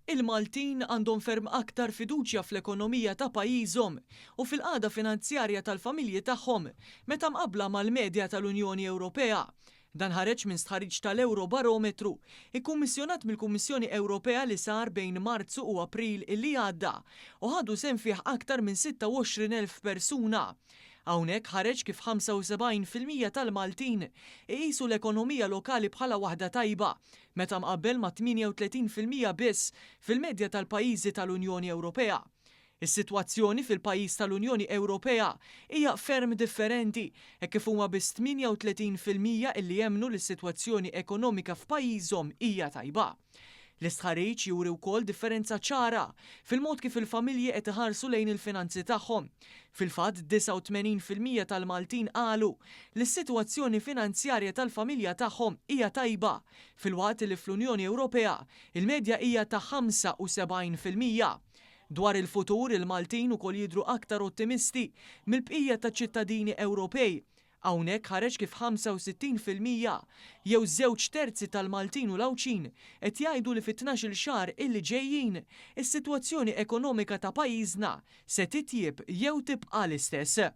Il-Maltin għandhom ferm aktar fiduċja fl-ekonomija ta' pajjiżhom u fil-qagħda finanzjarja tal-familji tagħhom meta mqabbla mal-medja tal-Unjoni Ewropea. Dan ħareġ minn stħarriġ tal-Eurobarometru, ikkummissjonat mill-Kummissjoni Ewropea li sar bejn Marzu u April illi għadda u ħadu sehem fih aktar minn 26,000 persuna. Hawnhekk ħareġ kif 75% tal-Maltin iqisu l-ekonomija lokali bħala waħda tajba, meta mqabbel ma' 38% biss fil-medja tal-pajjiżi tal-Unjoni Ewropea. Is-sitwazzjoni fil-pajjiż tal-Unjoni Ewropea hija ferm differenti, hekk kif huma biss 38% illi jemmnu li s-sitwazzjoni ekonomika f'pajjiżhom hija tajba. L-istħarriġ juri wkoll differenza ċara fil-mod kif il-familji qed iħarsu lejn il-finanzi tagħhom. Fil-fatt 89% tal-Maltin qalu li s-sitwazzjoni finanzjarja tal-familja tagħhom hija tajba, filwaqt li fl-Unjoni Ewropea il-medja hija ta' 75%. Dwar il-futur il-Maltin ukoll jidhru aktar ottimisti mill-bqija taċ-ċittadini Ewropej. Hawnhekk ħareġ kif 65% jew 2/3 tal-Maltin u Lawċin qed jgħidu li fit-12-il xahar illi ġejjin is-sitwazzjoni ekonomika ta' pajjiżna se titjieb jew tibqa' l-istess.